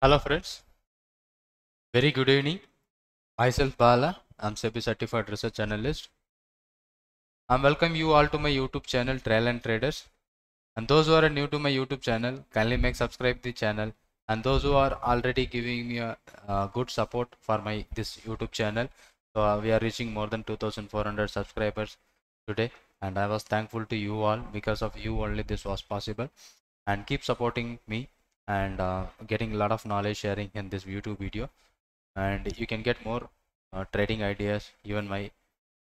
Hello friends, very good evening. Myself Bala, I'm SEBI certified research analyst. I welcome you all to my YouTube channel Trail and Traders. And those who are new to my YouTube channel, kindly make subscribe the channel. And those who are already giving me a good support for my this YouTube channel. So we are reaching more than 2,400 subscribers today. And I was thankful to you all, because of you only this was possible. And keep supporting me and getting a lot of knowledge sharing in this YouTube video. And you can get more trading ideas, even my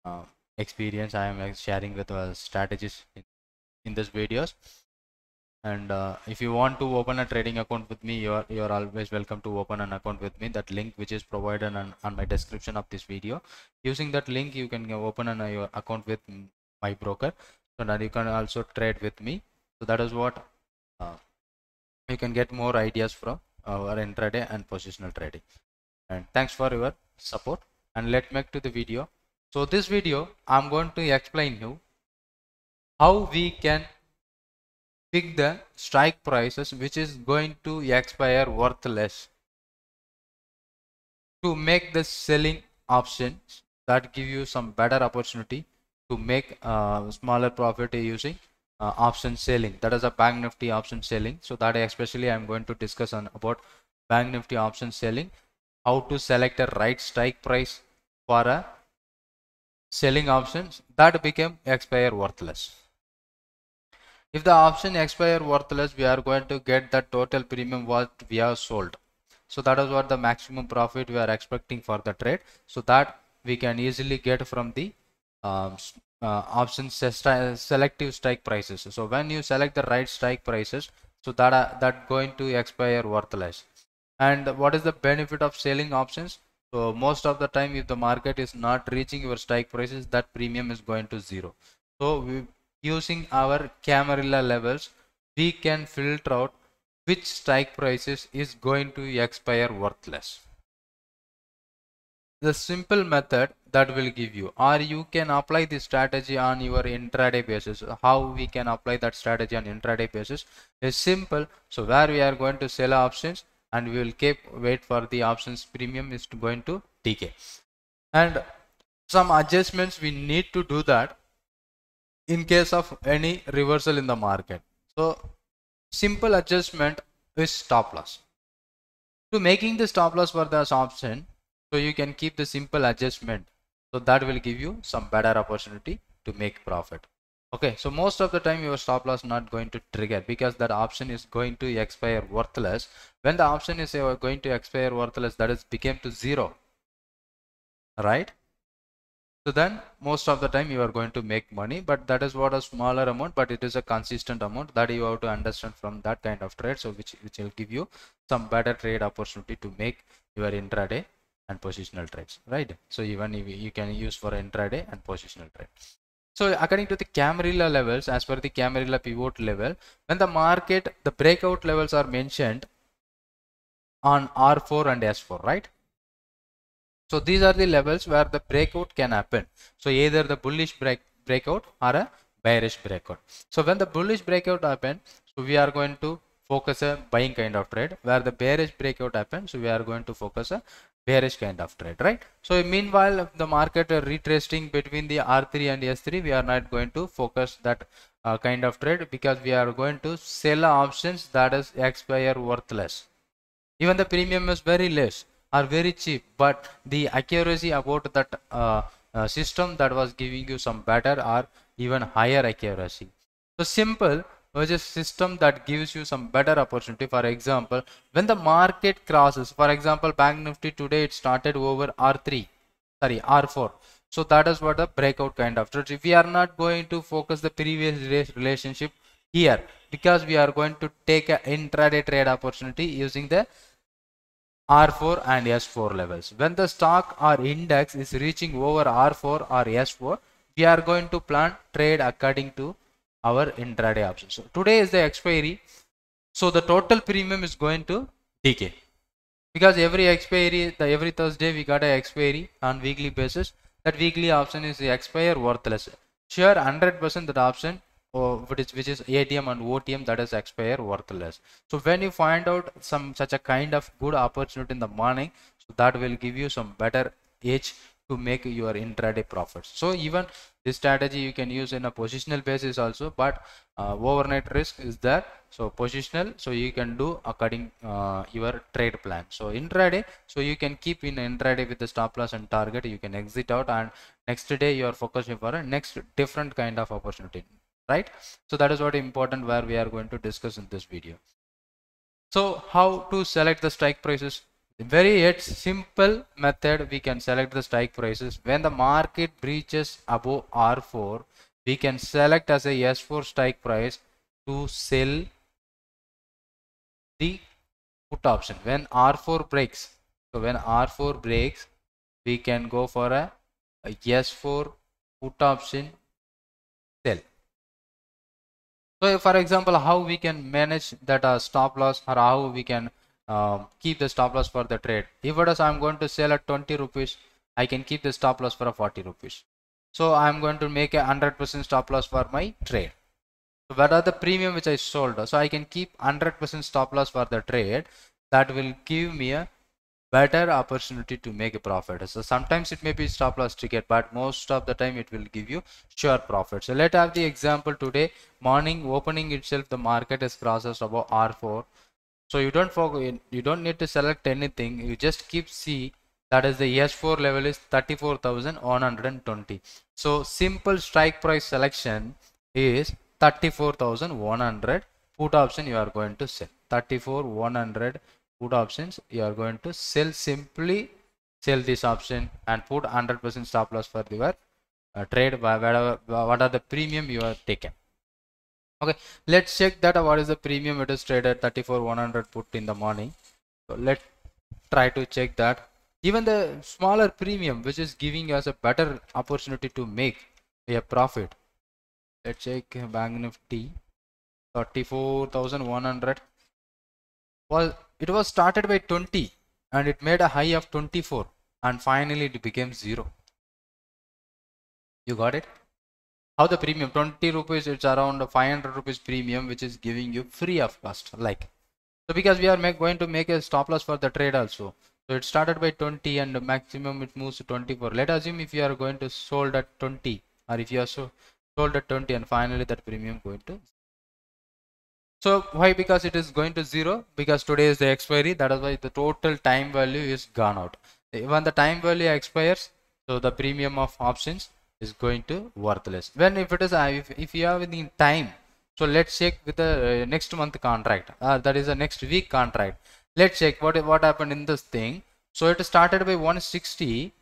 uh, experience I am sharing with strategies in these videos. And if you want to open a trading account with me, you're always welcome to open an account with me. That link which is provided on my description of this video, using that link you can open your account with my broker, so that you can also trade with me. So that is what you can get more ideas from our intraday and positional trading. And thanks for your support, and let's make to the video. So this video I'm going to explain you how we can pick the strike prices which is going to expire worthless to make the selling options that give you some better opportunity to make smaller profit using option selling. That is a bank nifty option selling. So that especially I'm going to discuss on about bank nifty option selling, how to select a right strike price for a selling options that became expire worthless. If the option expire worthless, we are going to get the total premium what we have sold. So that is what the maximum profit we are expecting for the trade. So that we can easily get from the option selective strike prices. So when you select the right strike prices, so that going to expire worthless. And what is the benefit of selling options? So most of the time, if the market is not reaching your strike prices, that premium is going to zero. So using our Camarilla levels, we can filter out which strike prices is going to expire worthless. The simple method that will give you, or you can apply this strategy on your intraday basis. How we can apply that strategy on intraday basis is simple. So where we are going to sell options, and we will keep wait for the options premium is going to decay, and some adjustments we need to do that in case of any reversal in the market. So simple adjustment is stop loss. To making the stop loss for this option, so you can keep the simple adjustment, so that will give you some better opportunity to make profit. Okay, so most of the time your stop loss not going to trigger, because that option is going to expire worthless. When the option is going to expire worthless, that is became to zero, right? So then most of the time you are going to make money, but that is what a smaller amount, but it is a consistent amount that you have to understand from that kind of trade. So which will give you some better trade opportunity to make your intraday and positional trades, right? So even if you can use for intraday and positional trade. So according to the Camarilla levels, as per the Camarilla pivot level, when the market, the breakout levels are mentioned on R4 and S4, right? So these are the levels where the breakout can happen. So either the bullish breakout or a bearish breakout. So when the bullish breakout happens, so we are going to focus a buying kind of trade. Where the bearish breakout happens, so we are going to focus a bearish kind of trade, right? So meanwhile, if the market retracing between the R3 and S3, we are not going to focus that kind of trade, because we are going to sell options that is expire worthless. Even the premium is very less, are very cheap, but the accuracy about that system that was giving you some better or even higher accuracy. So simple was a system that gives you some better opportunity. For example, when the market crosses, for example, Bank Nifty today it started over R3, sorry R4. So that is what the breakout kind of trade. We are not going to focus the previous relationship here, because we are going to take an intraday trade opportunity using the R4 and S4 levels. When the stock or index is reaching over R4 or S4, we are going to plan trade according to our intraday options. So today is the expiry, so the total premium is going to decay, because every expiry, every Thursday we got a expiry on weekly basis. That weekly option is expire worthless. Sure, 100% that option or which is ATM and OTM, that is expire worthless. So when you find out some such a kind of good opportunity in the morning, so that will give you some better edge to make your intraday profits. So even this strategy you can use in a positional basis also, but overnight risk is there. So positional, so you can do according your trade plan. So intraday, so you can keep in intraday with the stop loss and target, you can exit out, and next day you are focusing for a next different kind of opportunity, right? So that is what important where we are going to discuss in this video. So how to select the strike prices? Very yet simple method, we can select the strike prices. When the market breaches above R4, we can select as a S4 strike price to sell the put option. When R4 breaks, so when R4 breaks, we can go for a S4 put option sell. So for example, how we can manage that stop loss, or how we can keep the stop loss for the trade. If it is I'm going to sell at 20 rupees, I can keep the stop loss for a 40 rupees. So I'm going to make a 100% stop loss for my trade. So what are the premium which I sold? So I can keep 100% stop loss for the trade. That will give me a better opportunity to make a profit. So sometimes it may be stop loss triggered, but most of the time it will give you sure profit. So let's have the example today. Morning opening itself, the market is crosses above R4. So you don't forget, you don't need to select anything. You just keep C, that is the S4 level is 34,120. So simple strike price selection is 34,100. Put option you are going to sell 34,100. Put options you are going to sell, simply sell this option and put 100% stop loss for your trade, whatever what are the premium you are taken. Okay, let's check that what is the premium it is traded 34,100 put in the morning. So let's try to check that. Even the smaller premium which is giving us a better opportunity to make a profit. Let's check Bank Nifty 34,100. Well, it was started by 20 and it made a high of 24 and finally it became 0. You got it? How the premium 20 rupees, it's around 500 rupees premium which is giving you free of cost, like. So because we are going to make a stop loss for the trade also. So it started by 20 and the maximum it moves to 24. Let us assume if you are going to sold at 20, or if you are sold at 20 and finally that premium going to. So why? Because it is going to 0, because today is the expiry, that is why the total time value is gone out. When the time value expires, so the premium of options is going to worthless. When if it is if you have any time, so let's check with the next month contract, that is the next week contract. Let's check what happened in this thing. So it started by 160,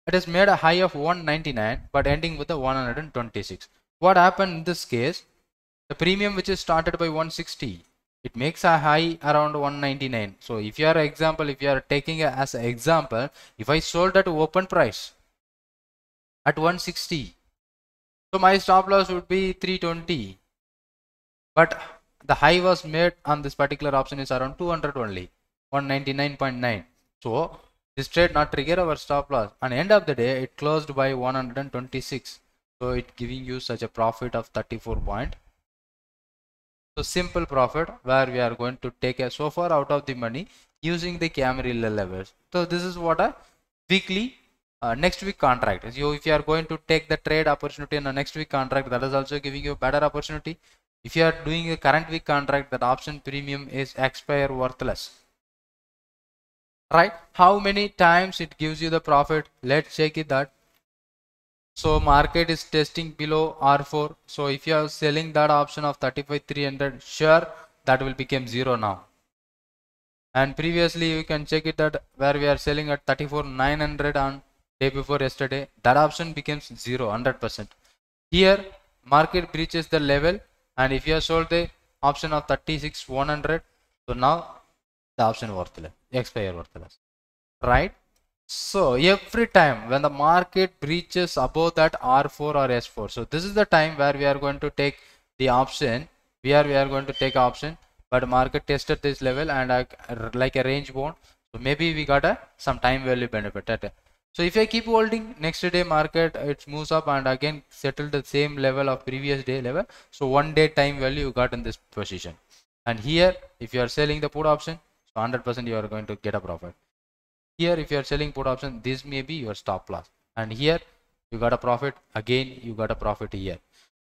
it has made a high of 199 but ending with a 126. What happened in this case? The premium which is started by 160, it makes a high around 199. So if you are example, if you are taking as an example, if I sold at open price at 160, so my stop loss would be 320, but the high was made on this particular option is around 200 only, 199.9. so this trade not trigger our stop loss, and end of the day it closed by 126. So it giving you such a profit of 34 point. So simple profit where we are going to take a so far out of the money using the Camarilla levels. So this is what a weekly next week contract is. If you are going to take the trade opportunity in a next week contract, that is also giving you a better opportunity. If you are doing a current week contract, that option premium is expire worthless. Right? How many times it gives you the profit? Let's check it that. So market is testing below R4. So if you are selling that option of 35,300, sure that will become 0 now. And previously you can check it that where we are selling at 34,900 on day before yesterday, that option becomes 0, 100%. Here market breaches the level, and if you have sold the option of 36,100, so now the option worthless, expire worthless, right? So every time when the market breaches above that R4 or S4, so this is the time where we are going to take the option. We are going to take option, but market tested this level and like a range bound. So maybe we got some time value benefit. So if I keep holding, next day market it moves up and again settle the same level of previous day level. So 1 day time value you got in this position. And here if you are selling the put option, so 100% you are going to get a profit. Here if you are selling put option, this may be your stop loss. And here you got a profit, again you got a profit here.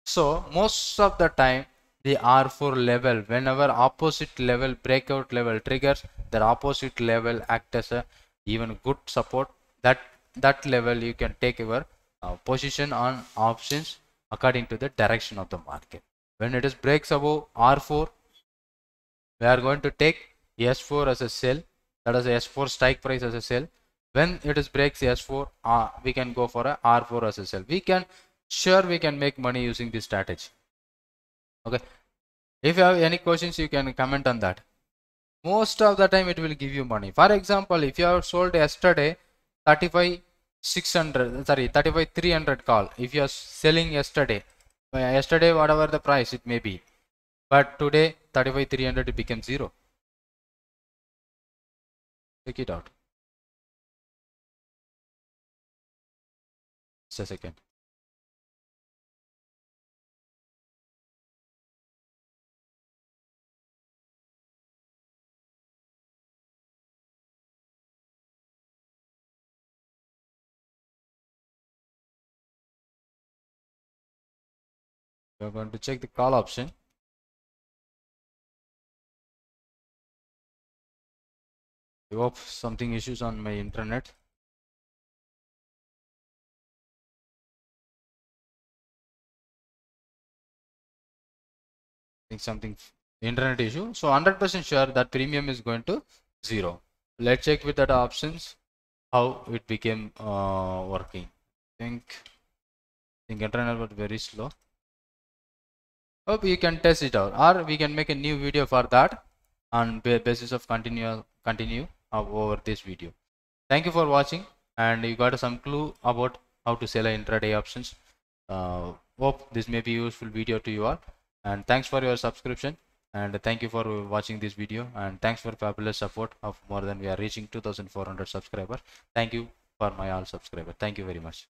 So most of the time the R4 level, whenever opposite level breakout level triggers, the opposite level act as a even good support. That level you can take your position on options according to the direction of the market. When it is breaks above R4, we are going to take S4 as a sell, that is S4 strike price as a sell. When it is breaks S4, we can go for a R4 as a sell. We can make money using this strategy. Okay, if you have any questions you can comment on that. Most of the time it will give you money. For example, if you have sold yesterday 35,300 call, if you are selling yesterday whatever the price it may be, but today 35,300 it becomes 0. Check it out. Just a second. We are going to check the call option. I hope something issues on my internet. I think something internet issue. So 100% sure that premium is going to 0. Let's check with that options how it became working. I think internet was very slow. Hope you can test it out, or we can make a new video for that on basis of continue over this video. Thank you for watching, and you got some clue about how to sell intraday options. Hope this may be useful video to you all, and thanks for your subscription, and thank you for watching this video, and thanks for fabulous support of more than we are reaching 2,400 subscribers. Thank you for my all subscribers. Thank you very much.